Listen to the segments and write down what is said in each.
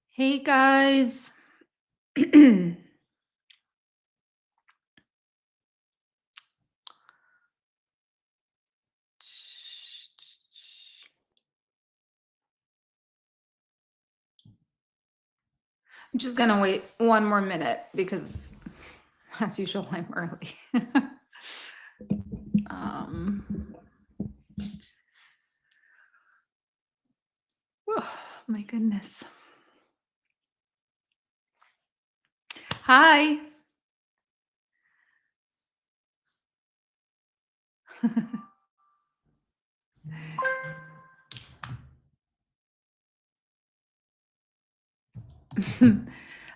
Hey guys. I'm just gonna wait one more minute because, as usual, I'm early. um, oh, my goodness. Hi.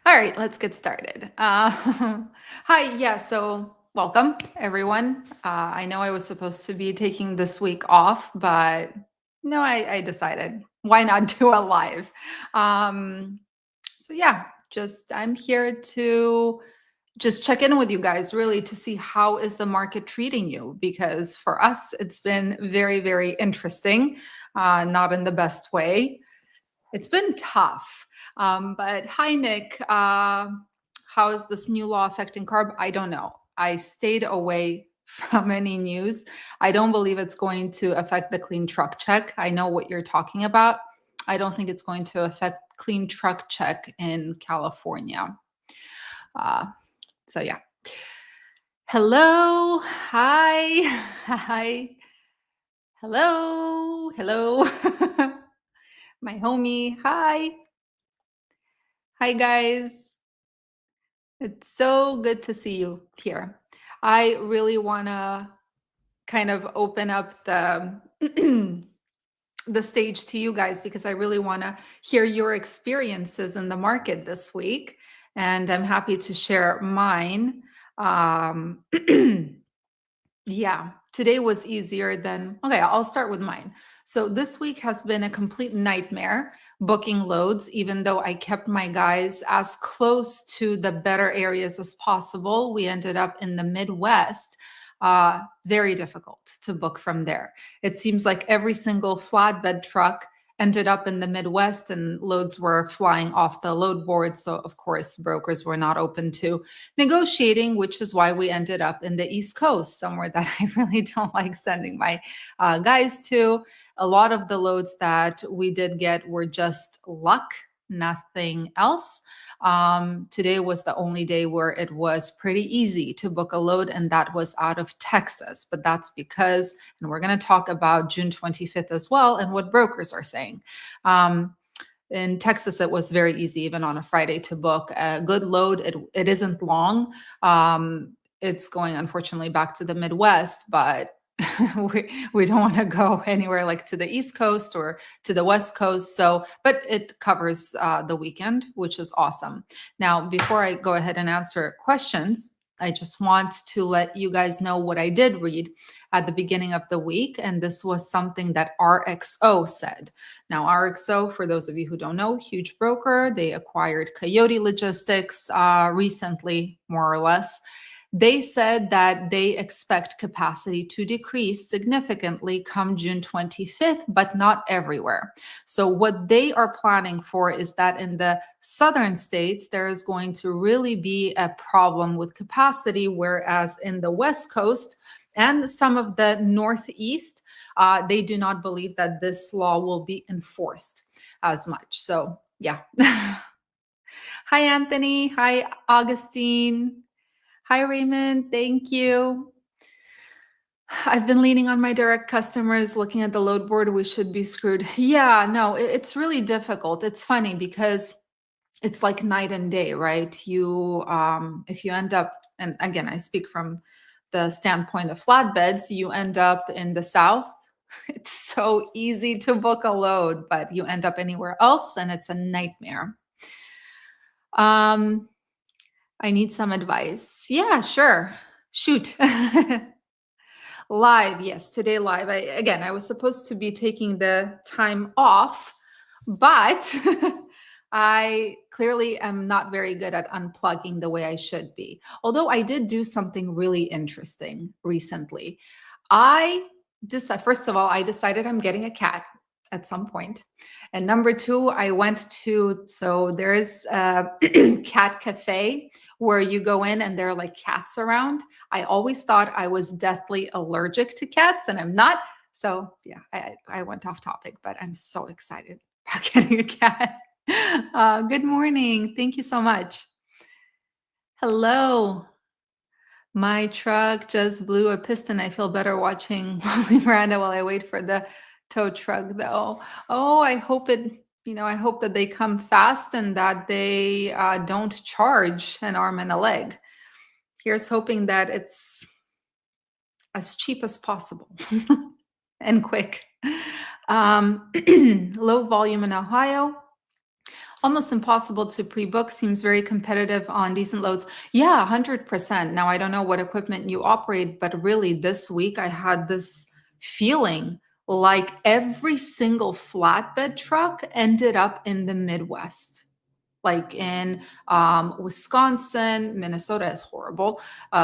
All right, let's get started. Hi, yeah, so welcome everyone. I know I was supposed to be taking this week off, but no, I decided why not do a live. Um, so yeah, just I'm here to just check in with you guys really to see how is the market treating you, because for us it's been very, very interesting, not in the best way. It's been tough. But hi, Nick. How is this new law affecting carb? I don't know. I stayed away from any news. I don't believe it's going to affect the clean truck check. I know what you're talking about. I don't think it's going to affect clean truck check in California. Uh, so yeah. Hello. Hi. Hi. Hello. Hello. My homie. Hi. Hi, guys. It's so good to see you here. I really want to kind of open up the the stage to you guys because I really want to hear your experiences in the market this week, and I'm happy to share mine. Um, Yeah, today was easier than. Okay, I'll start with mine. So this week has been a complete nightmare booking loads, even though I kept my guys as close to the better areas as possible. We ended up in the Midwest. Very difficult to book from there. It seems like every single flatbed truck ended up in the Midwest and loads were flying off the load board. So, of course, brokers were not open to negotiating, which is why we ended up in the East Coast, somewhere that I really don't like sending my guys to. A lot of the loads that we did get were just luck, nothing else. Today was the only day where it was pretty easy to book a load, and that was out of Texas. But that's because, and we're going to talk about June 25th as well and what brokers are saying. In Texas, it was very easy, even on a Friday, to book a good load. It isn't long. It's going, unfortunately, back to the Midwest, but we don't want to go anywhere like to the East Coast or to the West Coast. So, but it covers the weekend, which is awesome. Now, before I go ahead and answer questions, I just want to let you guys know what I did read at the beginning of the week. And this was something that RXO said. Now, RXO, for those of you who don't know, huge broker. They acquired Coyote Logistics recently, more or less. They said that they expect capacity to decrease significantly come June 25th, but not everywhere. So, what they are planning for is that in the southern states, there is going to really be a problem with capacity, whereas in the West Coast and some of the Northeast, they do not believe that this law will be enforced as much. So, yeah. Hi, Anthony. Hi, Augustine. Hi, Raymond. Thank you. I've been leaning on my direct customers, looking at the load board. We should be screwed. Yeah, no, it's really difficult. It's funny because it's like night and day, right? If you end up, and again, I speak from the standpoint of flatbeds, you end up in the South. It's so easy to book a load, but you end up anywhere else and it's a nightmare. Um, I need some advice. Yeah, sure. Shoot. Live, yes, today live. I was supposed to be taking the time off, but I clearly am not very good at unplugging the way I should be. Although I did do something really interesting recently. I First of all, I decided I'm getting a cat at some point. And number two, I went to, so there's a cat cafe where you go in and there are like cats around. I always thought I was deathly allergic to cats, and I'm not. So yeah, I went off topic, but I'm so excited about getting a cat. Good morning. Thank you so much. Hello. My truck just blew a piston. I feel better watching Miranda while I wait for the tow truck, though. Oh, I hope I hope that they come fast and that they don't charge an arm and a leg. Here's hoping that it's as cheap as possible and quick. Low volume in Ohio. Almost impossible to pre-book, seems very competitive on decent loads. Yeah, 100%. Now, I don't know what equipment you operate, but really this week I had this feeling like every single flatbed truck ended up in the Midwest. Like in Wisconsin, Minnesota is horrible.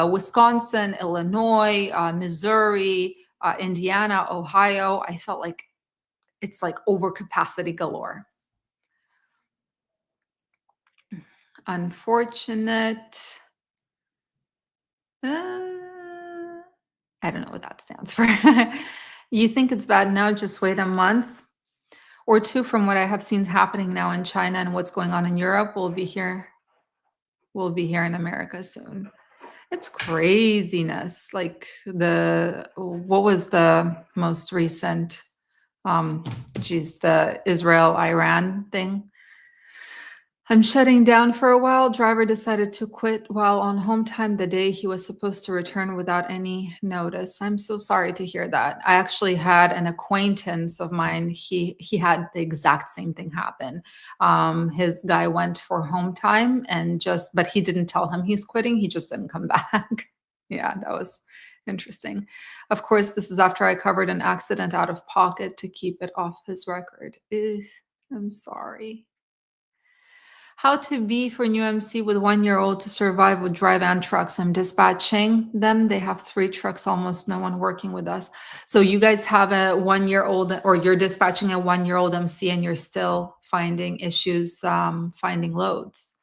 Wisconsin, Illinois, Missouri, Indiana, Ohio. I felt like it's like overcapacity galore. Unfortunate. I don't know what that stands for. You think it's bad now? Just wait a month or two. From what I have seen happening now in China and what's going on in Europe, we'll be here. We'll be here in America soon. It's craziness. Like what was the most recent? The Israel-Iran thing. I'm shutting down for a while. Driver decided to quit while on home time the day he was supposed to return without any notice. I'm so sorry to hear that. I actually had an acquaintance of mine. He had the exact same thing happen. His guy went for home time but he didn't tell him he's quitting. He just didn't come back. Yeah, that was interesting. Of course, this is after I covered an accident out of pocket to keep it off his record. I'm sorry. How to be for new MC with 1-year-old to survive with dry van trucks. I'm dispatching them. They have 3 trucks, almost no one working with us. So you guys have a 1-year-old, or you're dispatching a 1-year-old MC and you're still finding issues finding loads.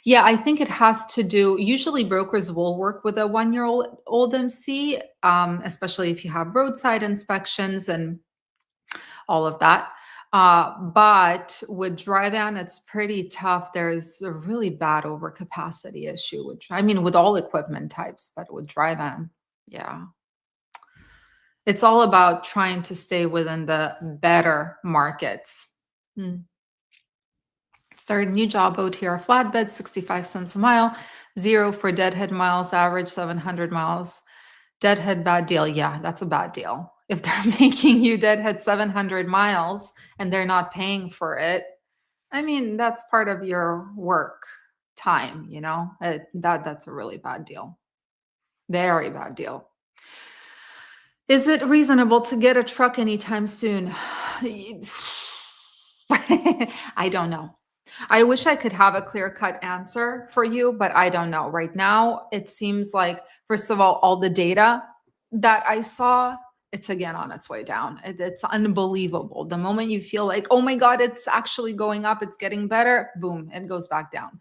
Yeah, I think it has to do, usually brokers will work with a 1-year-old MC, especially if you have roadside inspections and all of that. But with dry van, it's pretty tough. There's a really bad overcapacity issue, which I mean, with all equipment types, but with dry van, yeah. It's all about trying to stay within the better markets. Started a new job, OTR flatbed, 65 cents a mile, 0 for deadhead miles, average 700 miles. Deadhead, bad deal. Yeah, that's a bad deal. If they're making you deadhead 700 miles and they're not paying for it, I mean, that's part of your work time, that's a really bad deal. Very bad deal. Is it reasonable to get a truck anytime soon? I don't know. I wish I could have a clear-cut answer for you, but I don't know. Right now, it seems like, first of all the data that I saw, it's again on its way down. It's unbelievable. The moment you feel like, oh my God, it's actually going up, it's getting better, boom, it goes back down.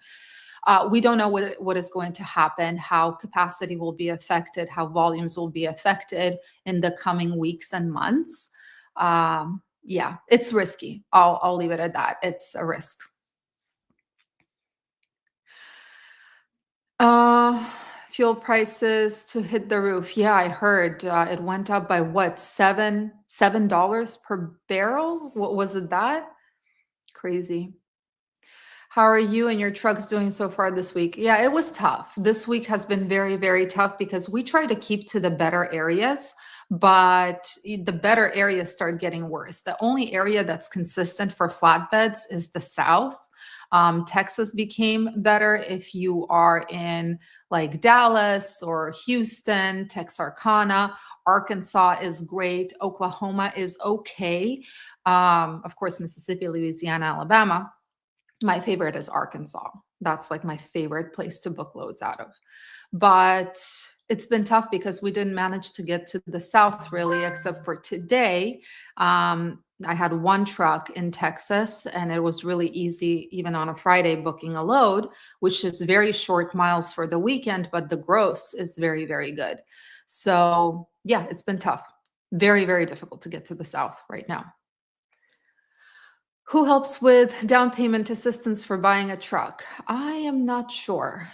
We don't know what is going to happen, how capacity will be affected, how volumes will be affected in the coming weeks and months. Yeah, it's risky. I'll leave it at that. It's a risk. Fuel prices to hit the roof. Yeah, I heard it went up by what, $7 per barrel? What was it that? Crazy. How are you and your trucks doing so far this week? Yeah, it was tough. This week has been very, very tough because we try to keep to the better areas, but the better areas start getting worse. The only area that's consistent for flatbeds is the South. Texas became better if you are in like Dallas or Houston, Texarkana. Arkansas is great. Oklahoma is okay. Of course, Mississippi, Louisiana, Alabama. My favorite is Arkansas. That's like my favorite place to book loads out of. But It's been tough because we didn't manage to get to the south really, except for today. I had one truck in Texas, and it was really easy, even on a Friday, booking a load, which is very short miles for the weekend, but the gross is very, very good. So, yeah, it's been tough. Very, very difficult to get to the south right now. Who helps with down payment assistance for buying a truck? I am not sure.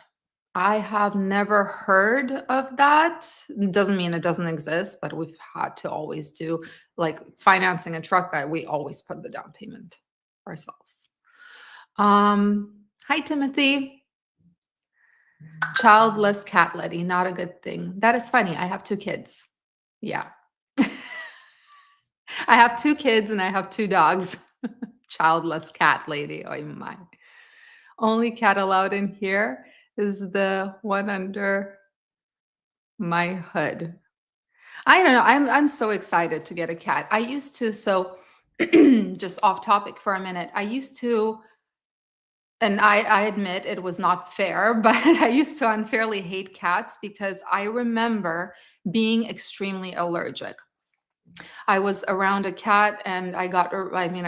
I have never heard of that. Doesn't mean it doesn't exist, but we've had to always do like financing a truck. We always put the down payment ourselves. Hi, Timothy. Childless cat lady, not a good thing. That is funny. I have two kids. Yeah. I have two kids and I have two dogs. Childless cat lady. Oh my. Only cat allowed in here is the one under my hood. I don't know. I'm so excited to get a cat. I used to, so just off topic for a minute. I used to, and I admit it was not fair, but I used to unfairly hate cats because I remember being extremely allergic. I was around a cat and I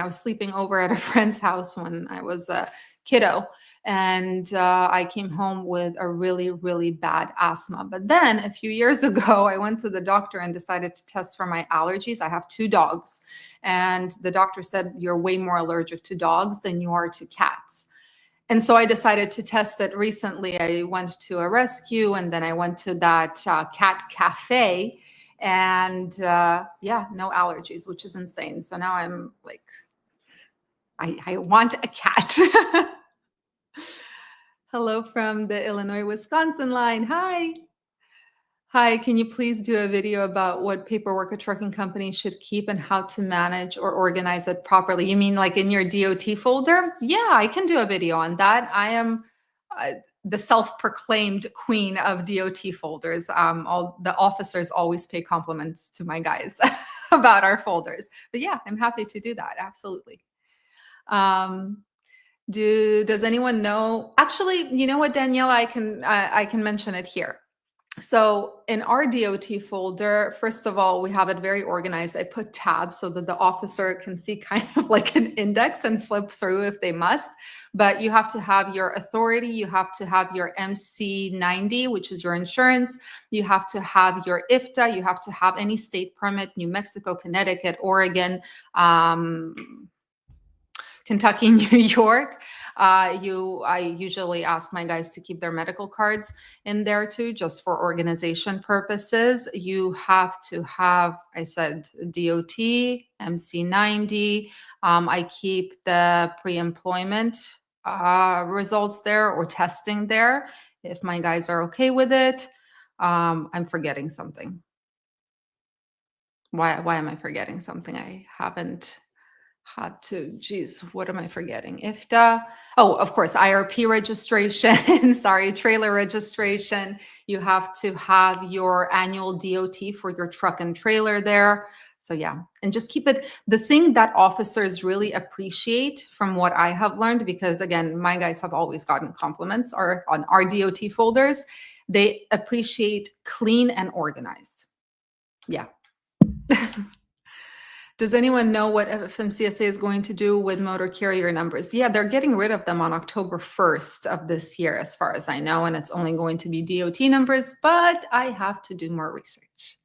was sleeping over at a friend's house when I was a kiddo. And I came home with a really, really bad asthma. But then a few years ago, I went to the doctor and decided to test for my allergies. I have two dogs. And the doctor said, you're way more allergic to dogs than you are to cats. And so I decided to test it recently. I went to a rescue and then I went to that cat cafe and yeah, no allergies, which is insane. So now I'm like, I want a cat. Hello from the Illinois, Wisconsin line. Hi. Hi, can you please do a video about what paperwork a trucking company should keep and how to manage or organize it properly? You mean like in your DOT folder? Yeah, I can do a video on that. I am the self-proclaimed queen of DOT folders. All the officers always pay compliments to my guys about our folders. But yeah, I'm happy to do that. Absolutely. Does anyone know? Actually, you know what, Daniela, I can mention it here. So in our DOT folder, first of all, we have it very organized. I put tabs so that the officer can see kind of like an index and flip through if they must. But you have to have your authority. You have to have your MC90, which is your insurance. You have to have your IFTA. You have to have any state permit, New Mexico, Connecticut, Oregon, Kentucky, New York. I usually ask my guys to keep their medical cards in there too, just for organization purposes. You have to have, I said, DOT, MC90. I keep the pre-employment results there or testing there if my guys are okay with it. I'm forgetting something. Why am I forgetting something? I haven't had to, geez, what am I forgetting? IFTA. Oh, of course, IRP registration. Sorry, trailer registration. You have to have your annual DOT for your truck and trailer there. So yeah, and just keep it. The thing that officers really appreciate from what I have learned, because again, my guys have always gotten compliments are on our DOT folders. They appreciate clean and organized. Yeah. Does anyone know what FMCSA is going to do with motor carrier numbers? Yeah, they're getting rid of them on October 1st of this year, as far as I know, and it's only going to be DOT numbers, but I have to do more research.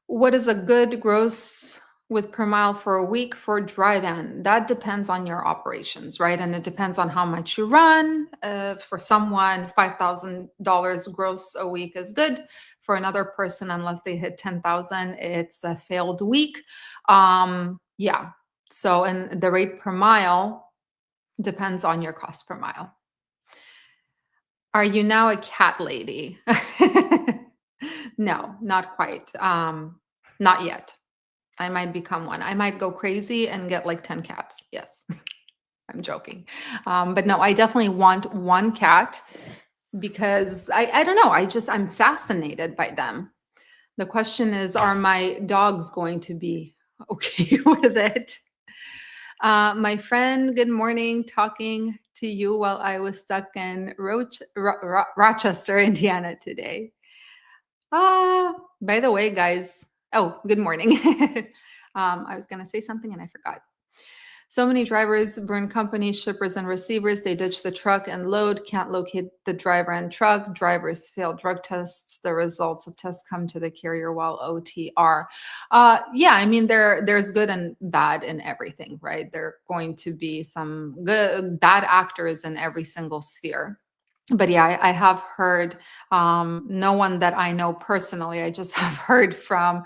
What is a good gross with per mile for a week for dry van? That depends on your operations, right? And it depends on how much you run. For someone, $5,000 gross a week is good. For another person, unless they hit 10,000, it's a failed week. Yeah. So, and the rate per mile depends on your cost per mile. Are you now a cat lady? No, not quite. Not yet. I might become one. I might go crazy and get like 10 cats. Yes, I'm joking. But no, I definitely want one cat because I don't know. I'm fascinated by them. The question is, are my dogs going to be okay with it? My friend, good morning, talking to you while I was stuck in Rochester, Indiana today. By the way, guys, oh, good morning. I was going to say something and I forgot. So many drivers burn companies, shippers, and receivers. They ditch the truck and load, can't locate the driver and truck. Drivers fail drug tests. The results of tests come to the carrier while OTR. Yeah, I mean, there's good and bad in everything, right? There are going to be some good, bad actors in every single sphere. But yeah, I have heard, no one that I know personally. I just have heard from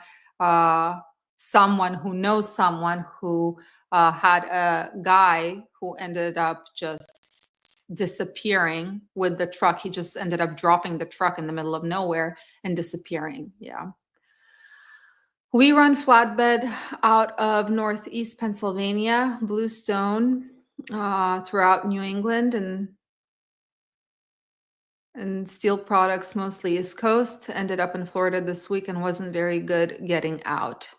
someone who knows someone who had a guy who ended up just disappearing with the truck. He just ended up dropping the truck in the middle of nowhere and disappearing. Yeah. We run flatbed out of Northeast Pennsylvania, Bluestone, throughout New England, and steel products, mostly East Coast. Ended up in Florida this week and wasn't very good getting out.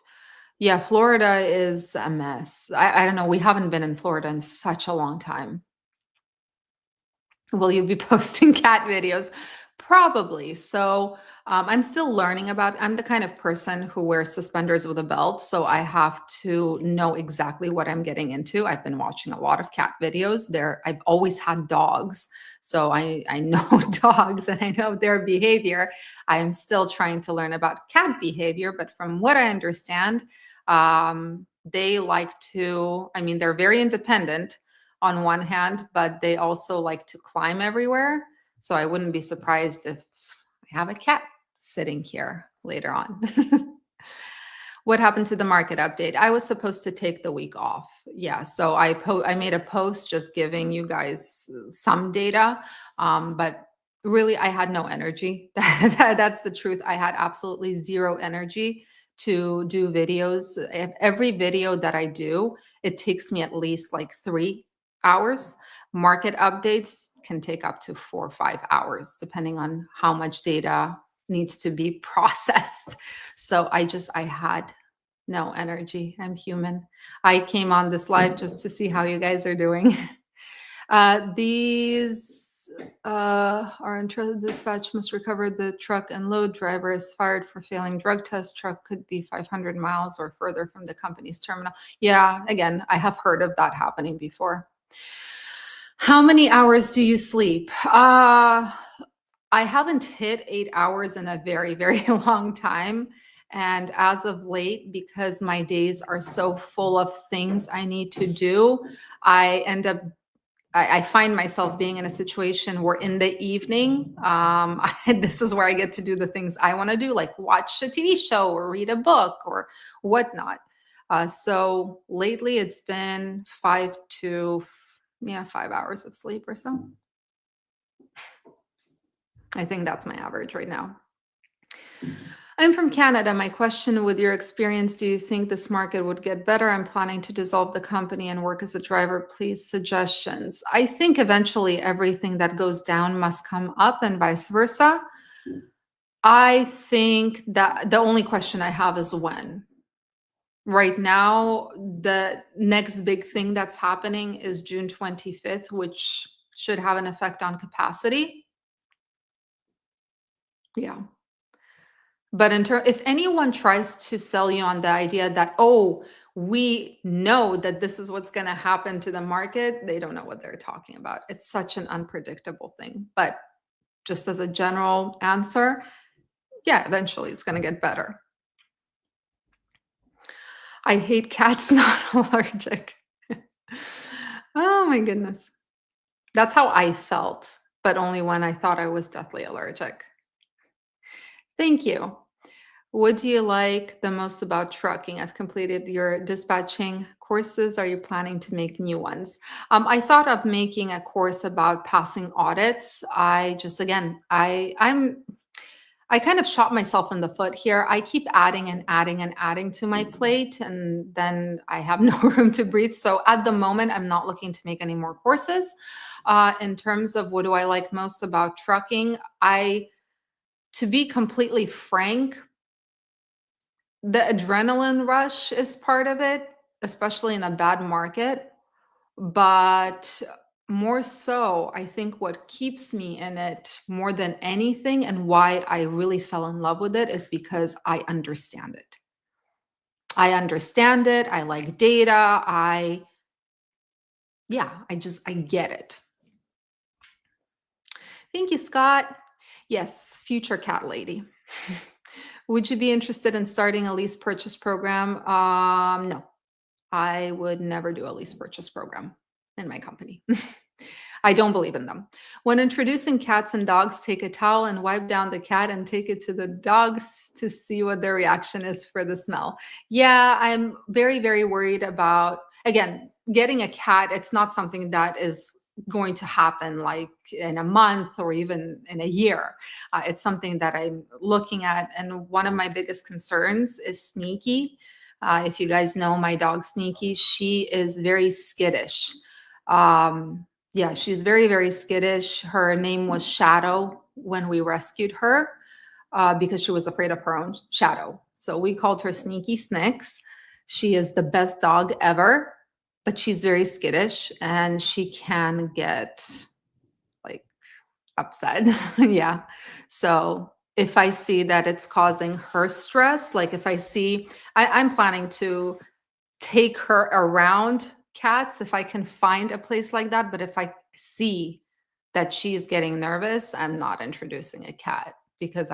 Yeah, Florida is a mess. I don't know. We haven't been in Florida in such a long time. Will you be posting cat videos? Probably. So I'm still learning about. I'm the kind of person who wears suspenders with a belt, so I have to know exactly what I'm getting into. I've been watching a lot of cat videos. There, I've always had dogs, so I know dogs and I know their behavior. I am still trying to learn about cat behavior, but from what I understand, they like to. I mean, they're very independent on one hand, but they also like to climb everywhere. So I wouldn't be surprised if I have a cat sitting here later on. What happened to the market update? I was supposed to take the week off. Yeah, so I made a post just giving you guys some data, but really I had no energy. That's the truth. I had absolutely zero energy to do videos. Every video that I do, it takes me at least like 3 hours. Market updates can take up to 4 or 5 hours, depending on how much data needs to be processed. So I had no energy. I'm human. I came on this live just to see how you guys are doing. These are in dispatch must recover the truck and load driver is fired for failing drug test. Truck could be 500 miles or further from the company's terminal. Yeah, again, I have heard of that happening before. How many hours do you sleep? I haven't hit 8 hours in a very, very long time. And as of late, because my days are so full of things I need to do, I end up I find myself being in a situation where in the evening, this is where I get to do the things I want to do, like watch a TV show or read a book or whatnot. So lately, it's been 5 hours of sleep or so. I think that's my average right now. I'm from Canada. My question, with your experience, do you think this market would get better? I'm planning to dissolve the company and work as a driver. Please, suggestions. I think eventually everything that goes down must come up and vice versa. I think that the only question I have is when. Right now, the next big thing that's happening is June 25th, which should have an effect on capacity. Yeah. But if anyone tries to sell you on the idea that, oh, we know that this is what's going to happen to the market, they don't know what they're talking about. It's such an unpredictable thing. But just as a general answer, yeah, eventually it's going to get better. I hate cats, not allergic. Oh my goodness. That's how I felt, but only when I thought I was deathly allergic. Thank you. What do you like the most about trucking? I've completed your dispatching courses. Are you planning to make new ones? I thought of making a course about passing audits. I just, again, I kind of shot myself in the foot here. I keep adding and adding and adding to my plate, and then I have no room to breathe. So at the moment, I'm not looking to make any more courses. In terms of what do I like most about trucking, to be completely frank, the adrenaline rush is part of it, especially in a bad market. But more so, I think what keeps me in it more than anything and why I really fell in love with it is because I understand it. I understand it. I like data. I get it. Thank you, Scott. Yes, future cat lady. Would you be interested in starting a lease purchase program? No, I would never do a lease purchase program in my company. I don't believe in them. When introducing cats and dogs, take a towel and wipe down the cat and take it to the dogs to see what their reaction is for the smell. Yeah, I'm very, very worried about, again, getting a cat. It's not something that is going to happen like in a month or even in a year. It's something that I'm looking at. And one of my biggest concerns is Sneaky. If you guys know my dog Sneaky, she is very skittish. Yeah, she's very, very skittish. Her name was Shadow when we rescued her because she was afraid of her own shadow. So we called her Sneaky Snicks. She is the best dog ever, but she's very skittish and she can get like upset. Yeah. So if I see that it's causing her stress, like if I see, I'm planning to take her around cats if I can find a place like that. But if I see that she's getting nervous, I'm not introducing a cat because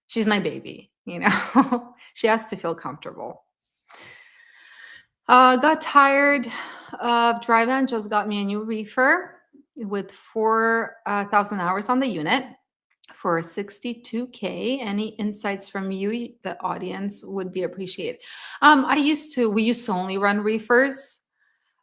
she's my baby, you know. She has to feel comfortable. Got tired of dry van, just got me a new reefer with 4,000 hours on the unit for 62K. Any insights from you, the audience, would be appreciated. We used to only run reefers.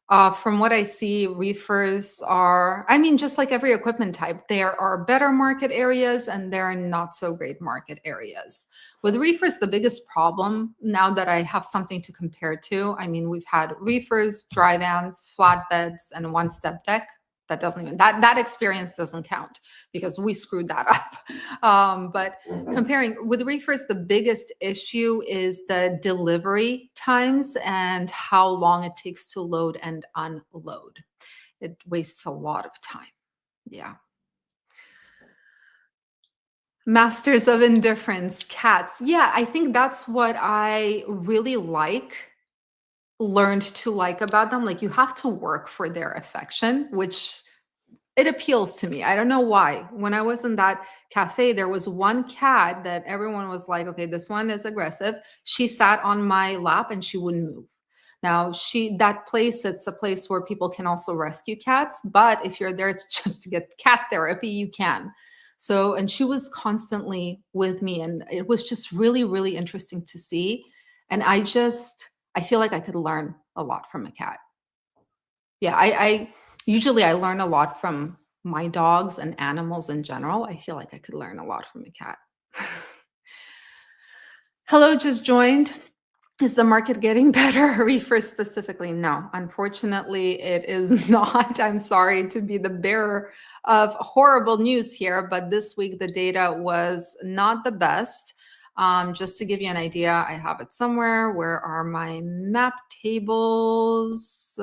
From what I see, reefers are, I mean, just like every equipment type, there are better market areas and there are not so great market areas. With reefers, the biggest problem now that I have something to compare to, I mean, we've had reefers, dry vans, flatbeds, and one step deck. That doesn't even, that experience doesn't count because we screwed that up. But comparing with reefers, the biggest issue is the delivery times and how long it takes to load and unload. It wastes a lot of time. Yeah. Masters of indifference, cats. Yeah, I think that's what I really learned to like about them. Like you have to work for their affection, which it appeals to me. I don't know why. When I was in that cafe, there was one cat that everyone was like, okay, this one is aggressive. She sat on my lap and she wouldn't move. Now, it's a place where people can also rescue cats, but if you're there just to get cat therapy, you can. So, and she was constantly with me and it was just really, really interesting to see. And I feel like I could learn a lot from a cat. Yeah, I usually I learn a lot from my dogs and animals in general. I feel like I could learn a lot from a cat. Hello, just joined. Is the market getting better? Reefer specifically? No, unfortunately, it is not. I'm sorry to be the bearer of horrible news here, but this week the data was not the best. Just to give you an idea, I have it somewhere. Where are my map tables?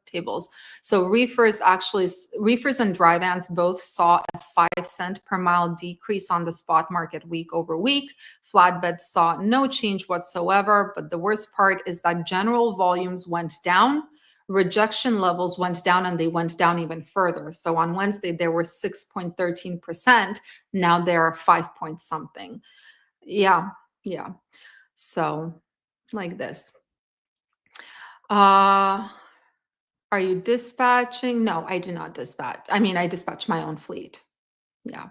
Tables. So reefers and dry vans both saw a 5 cent per mile decrease on the spot market week over week. Flatbeds saw no change whatsoever, but the worst part is that general volumes went down. Rejection levels went down and they went down even further. So on Wednesday, there were 6.13%. Now there are 5 point something. Yeah, yeah. So like this. Uh, are you dispatching? No, I do not dispatch. I mean, I dispatch my own fleet. Yeah.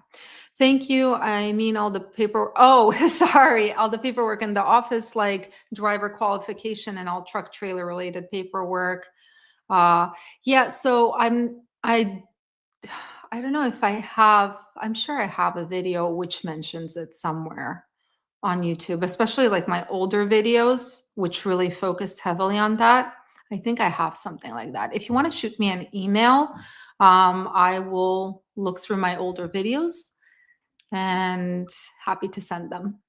Thank you. I mean, all the paper. Oh, sorry. All the paperwork in the office, like driver qualification and all truck trailer related paperwork. Yeah. So I don't know if I'm sure I have a video which mentions it somewhere on YouTube, especially like my older videos, which really focused heavily on that. I think I have something like that. If you want to shoot me an email, I will look through my older videos and happy to send them.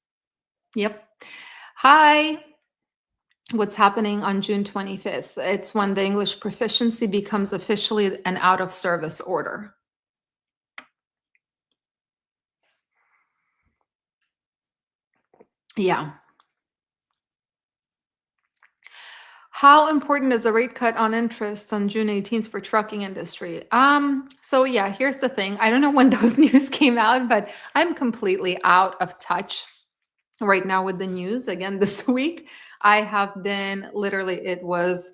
Yep. Hi. What's happening on June 25th? It's when the English proficiency becomes officially an out of service order. Yeah. How important is a rate cut on interest on June 18th for trucking industry? So yeah, here's the thing. I don't know when those news came out, but I'm completely out of touch right now with the news. Again, this week, I have been literally, it was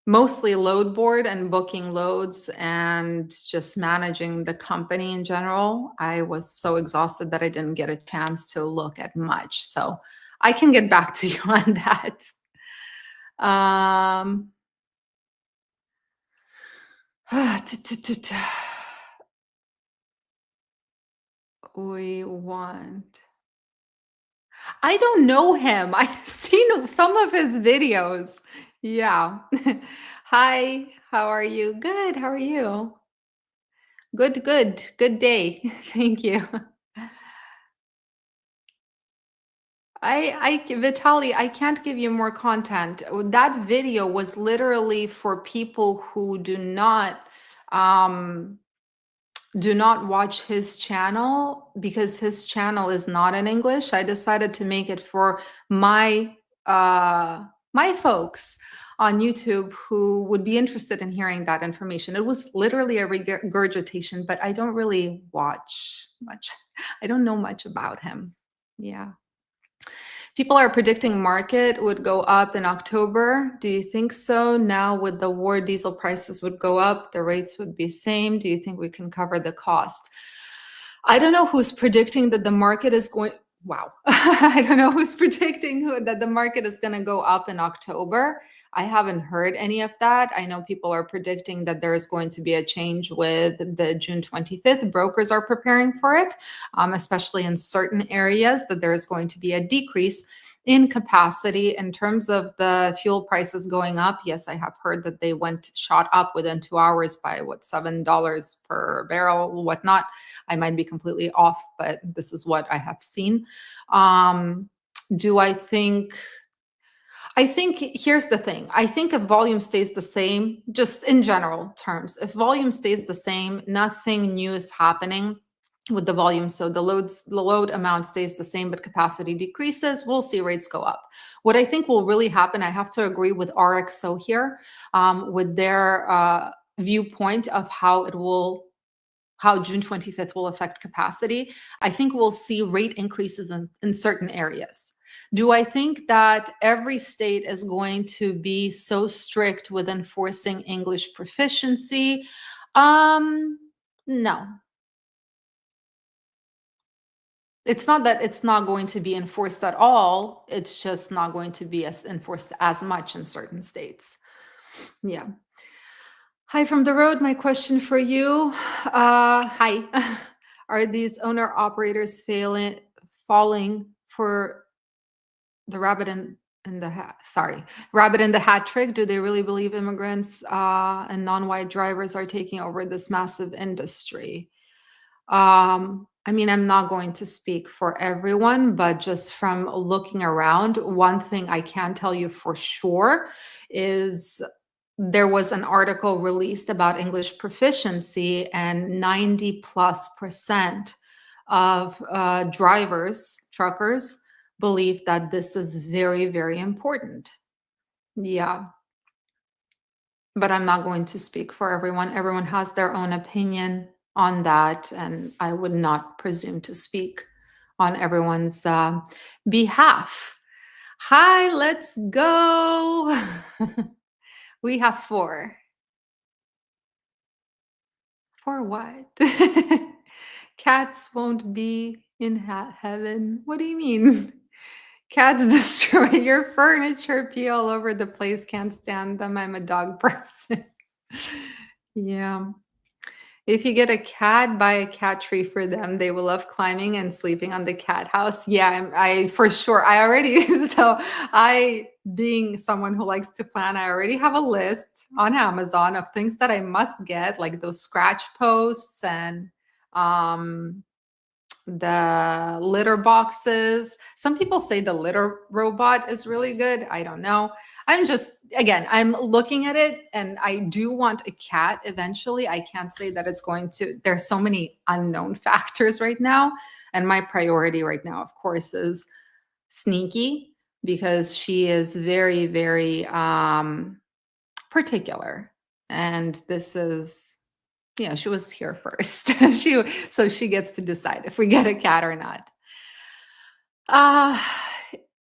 mostly load board and booking loads and just managing the company in general. I was so exhausted that I didn't get a chance to look at much. So I can get back to you on that. Um, we want. I don't know him. I've seen some of his videos. Yeah. Hi, how are you? Good. How are you? Good, good. Good day. Thank you. Vitali, I can't give you more content. That video was literally for people who um do not watch his channel because his channel is not in English. I decided to make it for my my folks on YouTube who would be interested in hearing that information. It was literally a regurgitation, but I don't really watch much. I don't know much about him. Yeah. People are predicting market would go up in October. Do you think so? Now with the war, diesel prices would go up, the rates would be same. Do you think we can cover the cost? I don't know who's predicting that the market is going. Wow. I don't know who's predicting that the market is going to go up in October. I haven't heard any of that. I know people are predicting that there is going to be a change with the June 25th. Brokers are preparing for it, especially in certain areas, that there is going to be a decrease in capacity. In terms of the fuel prices going up, yes, I have heard that they shot up within 2 hours by what, $7 per barrel, whatnot. I might be completely off, but this is what I have seen. Do I think here's the thing. I think if volume stays the same, just in general terms, if volume stays the same, nothing new is happening with the volume. So the load amount stays the same, but capacity decreases, we'll see rates go up. What I think will really happen, I have to agree with RXO here, with their viewpoint of how June 25th will affect capacity. I think we'll see rate increases in certain areas. Do I think that every state is going to be so strict with enforcing English proficiency? No. It's not that it's not going to be enforced at all. It's just not going to be as enforced as much in certain states. Yeah. Hi from the road. My question for you. Hi. Are these owner operators falling for the in the hat? Sorry, rabbit in the hat trick? Do they really believe immigrants and non-white drivers are taking over this massive industry? I mean, I'm not going to speak for everyone, but just from looking around, one thing I can tell you for sure is there was an article released about English proficiency, and 90+% of truckers, believe that this is very, very important. Yeah, but I'm not going to speak for everyone. Everyone has their own opinion on that, and I would not presume to speak on everyone's behalf. Hi, let's go. We have four. For what? Cats won't be in heaven. What do you mean? Cats destroy your furniture, pee all over the place. Can't stand them. I'm a dog person. Yeah. If you get a cat, buy a cat tree for them. They will love climbing and sleeping on the cat house. Yeah, I for sure. I already so I being someone who likes to plan, I already have a list on Amazon of things that I must get, like those scratch posts and um the litter boxes. Some people say the litter robot is really good. I don't know. Again, I'm looking at it and I do want a cat eventually. I can't say that it's going to, there's so many unknown factors right now. And my priority right now, of course, is Sneaky because she is very, very particular. And this is, she was here first. So she gets to decide if we get a cat or not. Uh,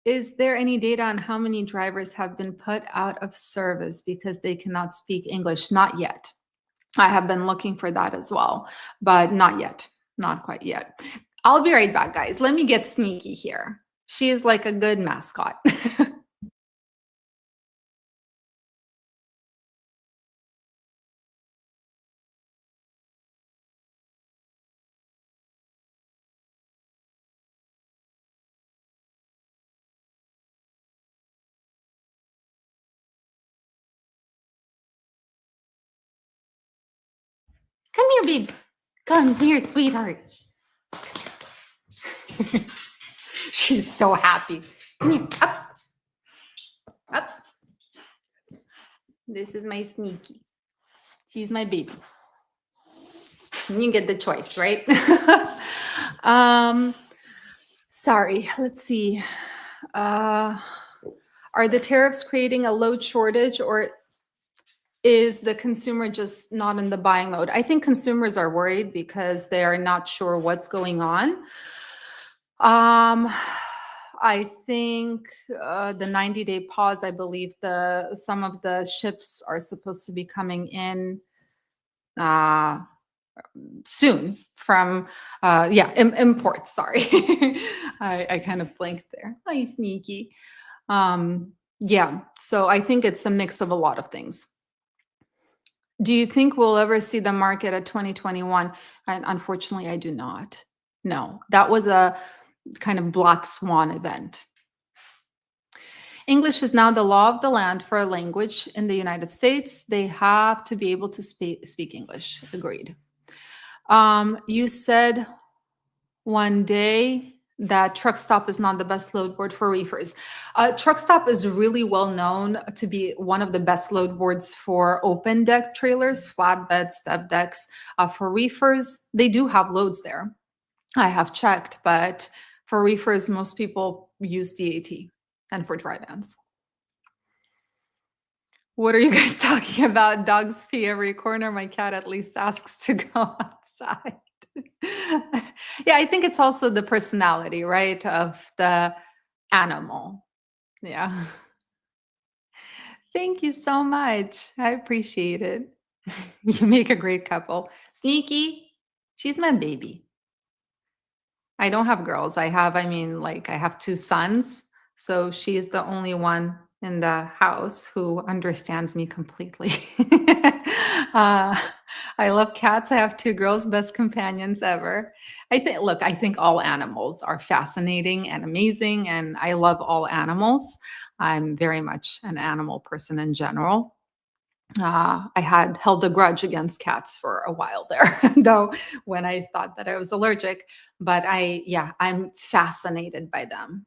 is there any data on how many drivers have been put out of service because they cannot speak English? Not yet. I have been looking for that as well, but not yet. Not quite yet. I'll be right back, guys. Let me get Sneaky here. She is like a good mascot. Come here, Beebs. Come here, sweetheart. She's so happy. Come here. Up. Up. This is my Sneaky. She's my baby. You get the choice, right? um, sorry. Let's see. Are the tariffs creating a load shortage, or is the consumer just not in the buying mode? I think consumers are worried because they are not sure what's going on. I think the 90-day pause, I believe some of the ships are supposed to be coming in uh, soon from, imports. Sorry. I kind of blanked there. Oh, you sneaky. Yeah, so I think it's a mix of a lot of things. Do you think we'll ever see the market at 2021? And unfortunately, I do not. No, that was a kind of black swan event. English is now the law of the land for a language in the United States. They have to be able to speak English. Agreed. You said one day that truck stop is not the best load board for reefers. Truck stop is really well known to be one of the best load boards for open deck trailers, flatbed, step decks. For reefers, they do have loads there. I have checked, but for reefers, most people use DAT and for dry vans. What are you guys talking about? Dogs pee every corner. My cat at least asks to go outside. Yeah, I think it's also the personality, right, of the animal. Yeah. Thank you so much. I appreciate it. You make a great couple. Sneaky, she's my baby. I don't have girls. I have two sons. So she is the only one in the house who understands me completely. I love cats. I have two girls, best companions ever. I think all animals are fascinating and amazing, and I love all animals. I'm very much an animal person in general. I had held a grudge against cats for a while there, though, when I thought that I was allergic. But I'm fascinated by them.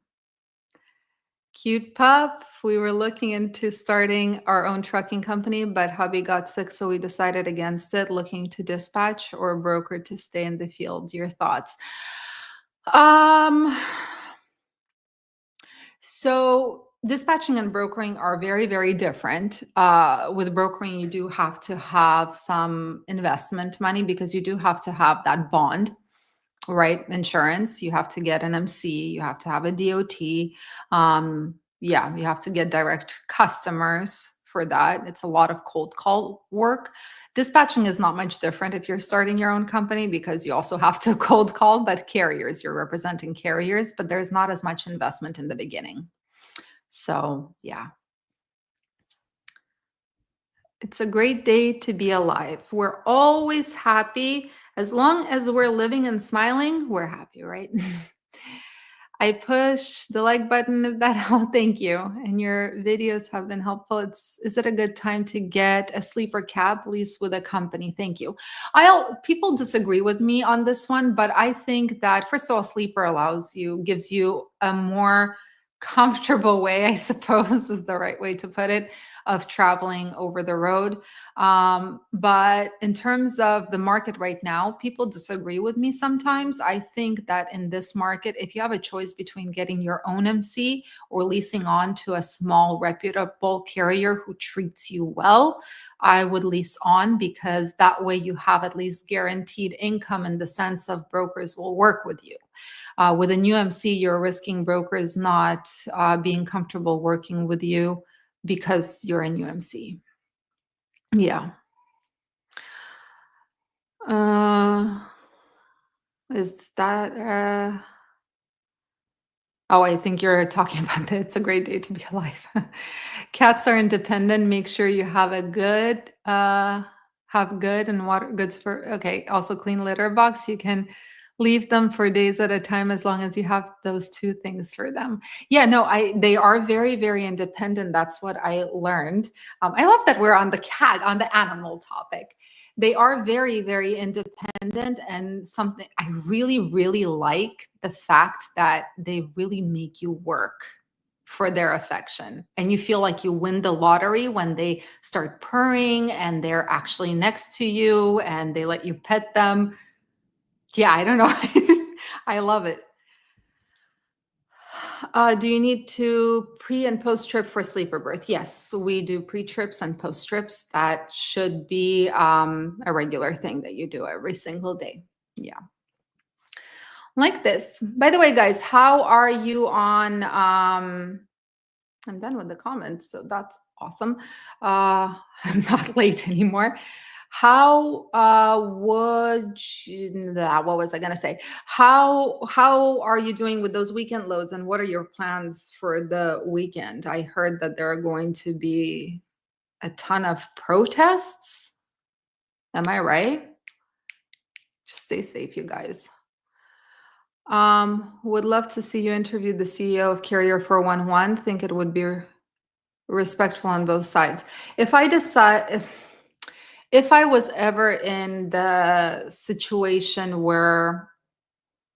Cute pup. We were looking into starting our own trucking company, but hubby got sick, so we decided against it, looking to dispatch or broker to stay in the field. Your thoughts? Um, So dispatching and brokering are very, very different. With brokering, you do have to have some investment money because you do have to have that bond, right? Insurance, you have to get an MC, you have to have a DOT. You have to get direct customers for that. It's a lot of cold call work. Dispatching is not much different if you're starting your own company because you also have to cold call, but carriers, you're representing carriers, but there's not as much investment in the beginning. So, yeah. It's a great day to be alive. We're always happy. As long as we're living and smiling, we're happy, right? I push the like button if that helped. Thank you. And your videos have been helpful. Is it a good time to get a sleeper cab lease with a company? Thank you. People disagree with me on this one, but I think that first of all, sleeper gives you a more comfortable way, I suppose is the right way to put it, of traveling over the road. But in terms of the market right now, people disagree with me sometimes. I think that in this market, if you have a choice between getting your own MC or leasing on to a small, reputable carrier who treats you well, I would lease on because that way you have at least guaranteed income in the sense of brokers will work with you. With a new MC, you're risking brokers not being comfortable working with you because you're a new MC. Yeah. Uh, is that oh, I think you're talking about that. It's a great day to be alive. Cats are independent. Make sure you have good and water goods for okay. Also clean litter box. You can leave them for days at a time as long as you have those two things for them. Yeah, no, I they are very, very independent. That's what I learned. I love that we're on the animal topic. They are very, very independent, and something I really, really like the fact that they really make you work for their affection. And you feel like you win the lottery when they start purring and they're actually next to you and they let you pet them. Yeah, I don't know. I love it. Do you need to pre and post trip for sleeper berth? Yes, we do pre trips and post trips. That should be a regular thing that you do every single day. Yeah. Like this. By the way, guys, how are you on? I'm done with the comments, so that's awesome. I'm not late anymore. How would you, what was I going to say? How are you doing with those weekend loads, and what are your plans for the weekend? I heard that there are going to be a ton of protests. Am I right? Just stay safe, you guys. Would love to see you interview the CEO of Carrier 411. Think it would be respectful on both sides. If I decide if I was ever in the situation where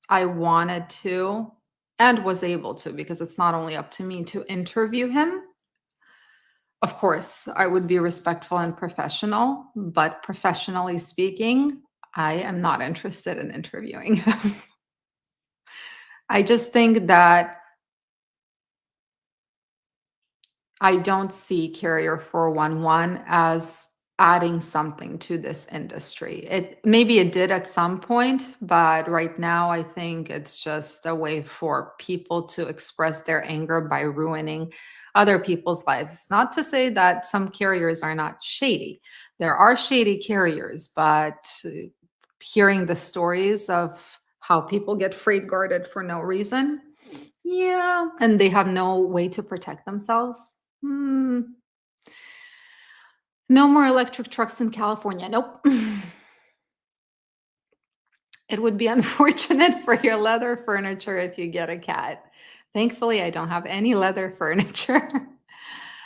I wanted to and was able to, because it's not only up to me to interview him, of course, I would be respectful and professional, but professionally speaking, I am not interested in interviewing him. I just think that I don't see Carrier 411 as adding something to this industry. Maybe it did at some point, but right now I think it's just a way for people to express their anger by ruining other people's lives. Not to say that some carriers are not shady. There are shady carriers, but hearing the stories of how people get freight guarded for no reason, yeah, and they have no way to protect themselves. Hmm. No more electric trucks in California. Nope. It would be unfortunate for your leather furniture if you get a cat. Thankfully, I don't have any leather furniture.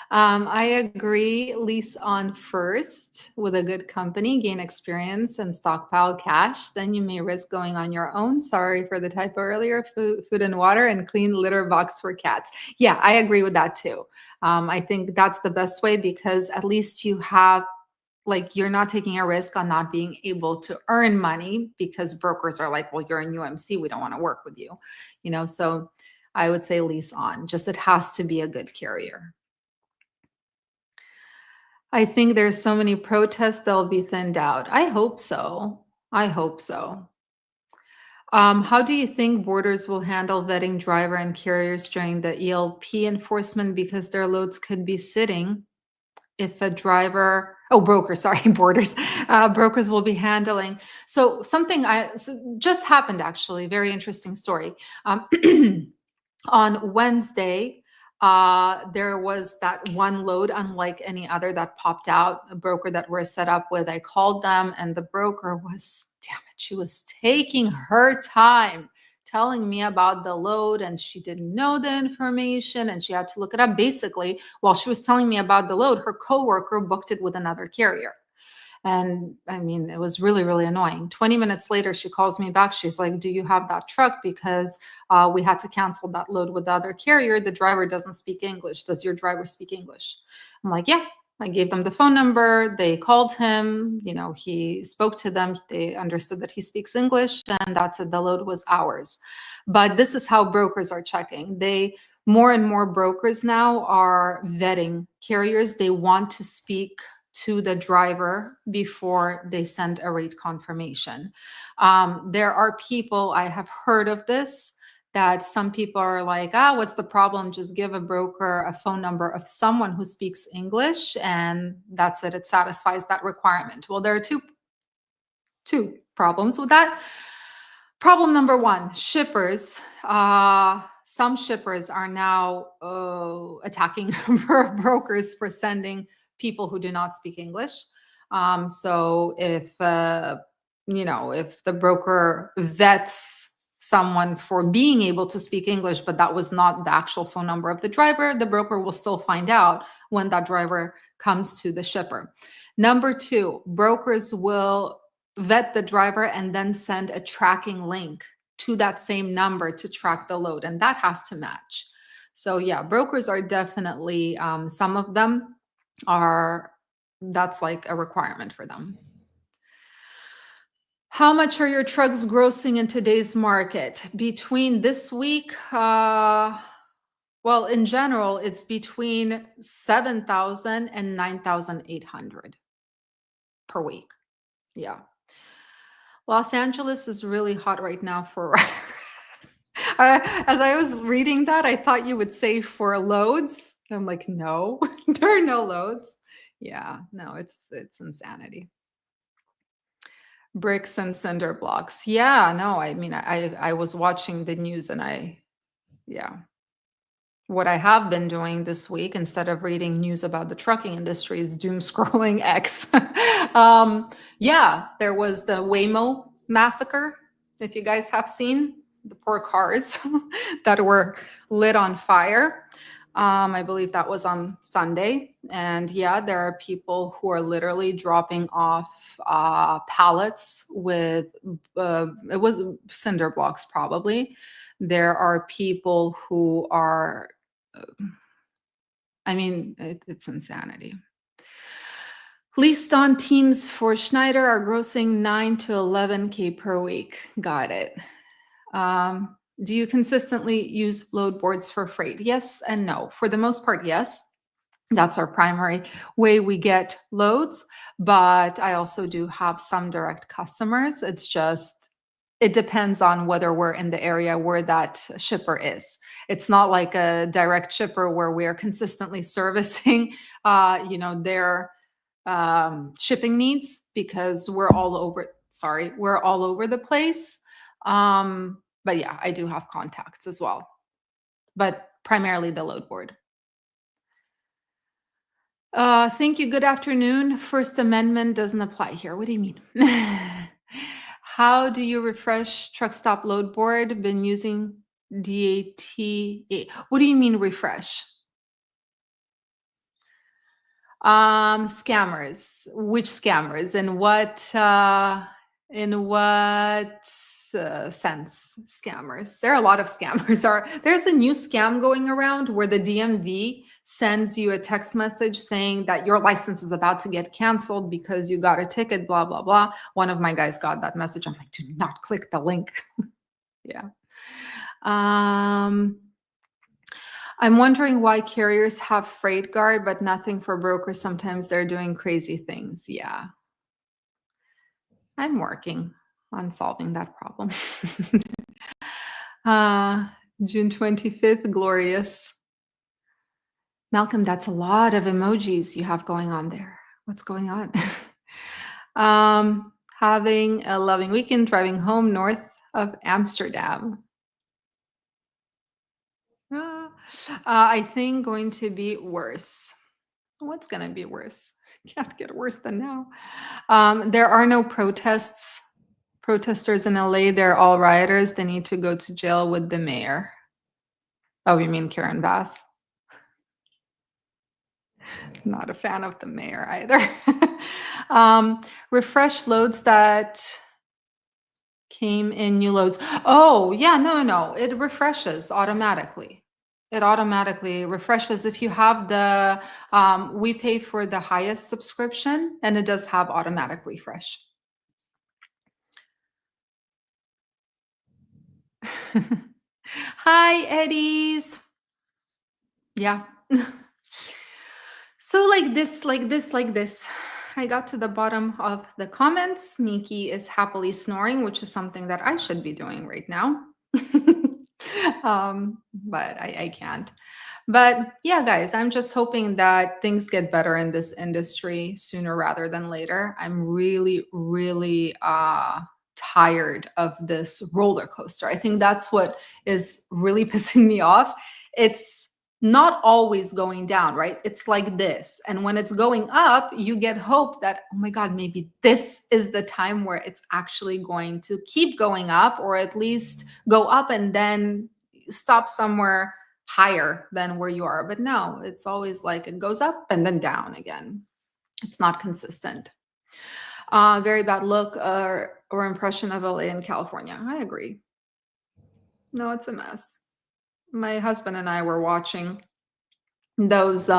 I agree. Lease on first with a good company, gain experience, and stockpile cash. Then you may risk going on your own. Sorry for the typo earlier. Food and water, and clean litter box for cats. Yeah, I agree with that too. I think that's the best way because at least you have like you're not taking a risk on not being able to earn money because brokers are like, well, you're a new MC, we don't want to work with you, so I would say lease on, just it has to be a good carrier. I think there's so many protests they'll be thinned out. I hope so. I hope so. How do you think borders will handle vetting driver and carriers during the ELP enforcement because their loads could be sitting? If a driver, oh, brokers, sorry, borders, brokers will be handling. So just happened actually, very interesting story. On Wednesday, there was that one load, unlike any other, that popped out, a broker that we're set up with. I called them and the broker was, damn it, she was taking her time telling me about the load, and she didn't know the information and she had to look it up. Basically, while she was telling me about the load, her coworker booked it with another carrier. And I mean, it was really, really annoying. 20 minutes later, she calls me back. She's like, "Do you have that truck? Because we had to cancel that load with the other carrier. The driver doesn't speak English. Does your driver speak English?" I'm like, "Yeah." I gave them the phone number. They called him. He spoke to them. They understood that he speaks English, and that's it. The load was ours. But this is how brokers are checking. More and more brokers now are vetting carriers. They want to speak to the driver before they send a rate confirmation. There are people, I have heard of this, that some people are like, what's the problem? Just give a broker a phone number of someone who speaks English, and that's it. It satisfies that requirement. Well, there are two problems with that. Problem number one, shippers. Some shippers are now attacking brokers for sending people who do not speak English. So if the broker vets someone for being able to speak English, but that was not the actual phone number of the driver, the broker will still find out when that driver comes to the shipper. Number two, brokers will vet the driver and then send a tracking link to that same number to track the load, and that has to match. So yeah, brokers are definitely, some of them are, that's like a requirement for them. How much are your trucks grossing in today's market? Between this week, well, in general, it's between 7,000 and 9,800 per week. Yeah. Los Angeles is really hot right now for as I was reading that, I thought you would say for loads. I'm like, no, there are no loads. Yeah, no, it's insanity. Bricks and cinder blocks. Yeah, no, I mean, I was watching the news and yeah. What I have been doing this week, instead of reading news about the trucking industry, is doom scrolling X. Yeah, there was the Waymo massacre, if you guys have seen the poor cars that were lit on fire. I believe that was on Sunday. And yeah, there are people who are literally dropping off pallets with, it was cinder blocks probably. There are people who are, I mean, it's insanity. Leased on teams for Schneider are grossing 9 to 11K per week. Got it. Do you consistently use load boards for freight? Yes and no. For the most part, yes. That's our primary way we get loads. But I also do have some direct customers. It's just, it depends on whether we're in the area where that shipper is. It's not like a direct shipper where we're consistently servicing, their shipping needs, because we're all over the place. But yeah, I do have contacts as well, but primarily the load board. Thank you. Good afternoon. First Amendment doesn't apply here. What do you mean? How do you refresh truck stop load board? Been using DAT. What do you mean refresh? Scammers. Which scammers? In what sense? Scammers. There are a lot of scammers. There's a new scam going around where the DMV sends you a text message saying that your license is about to get canceled because you got a ticket, blah, blah, blah. One of my guys got that message. I'm like, do not click the link. Yeah. I'm wondering why carriers have freight guard, but nothing for brokers. Sometimes they're doing crazy things. Yeah. I'm working on solving that problem. June 25th, glorious. Malcolm, that's a lot of emojis you have going on there. What's going on? Having a loving weekend, driving home north of Amsterdam. I think going to be worse. What's going to be worse? Can't get worse than now. There are no protests Protesters in LA, they're all rioters. They need to go to jail with the mayor. Oh, you mean Karen Bass? Not a fan of the mayor either. Refresh loads that came in new loads. Oh, yeah, no. It refreshes automatically. It automatically refreshes if you have the, we pay for the highest subscription and it does have automatic refresh. Hi, Eddies. Yeah. So like this. I got to the bottom of the comments. Nikki is happily snoring, which is something that I should be doing right now. But I can't. But yeah, guys, I'm just hoping that things get better in this industry sooner rather than later. I'm really tired of this roller coaster. I think that's what is really pissing me off. It's not always going down, right? It's like this. And when it's going up, you get hope that, oh my God, maybe this is the time where it's actually going to keep going up, or at least go up and then stop somewhere higher than where you are. But no, it's always like it goes up and then down again. It's not consistent. Very bad look or impression of LA and California. I agree. No, it's a mess. My husband and I were watching those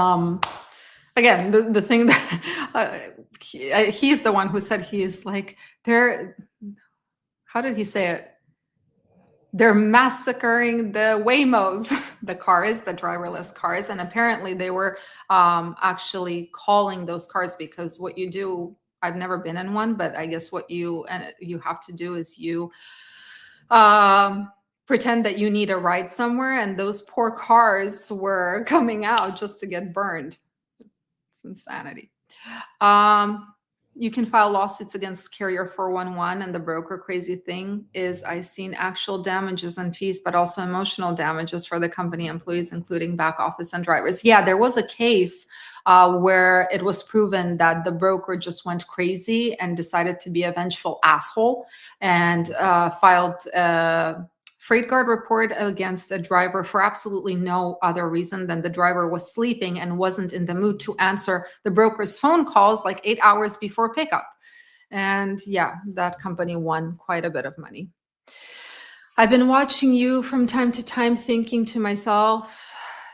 again the thing that he's the one who said, he is like, they're, how did he say it, they're massacring the Waymos, the cars, the driverless cars. And apparently they were actually calling those cars, because what you do, I've never been in one, but I guess what you have to do is you pretend that you need a ride somewhere, and those poor cars were coming out just to get burned. It's insanity. Um, you can file lawsuits against Carrier 411, and the broker. Crazy thing is, I've seen actual damages and fees, but also emotional damages for the company employees, including back office and drivers. Yeah, there was a case where it was proven that the broker just went crazy and decided to be a vengeful asshole, and filed freight guard report against a driver for absolutely no other reason than the driver was sleeping and wasn't in the mood to answer the broker's phone calls like 8 hours before pickup. And yeah, that company won quite a bit of money. I've been watching you from time to time, thinking to myself,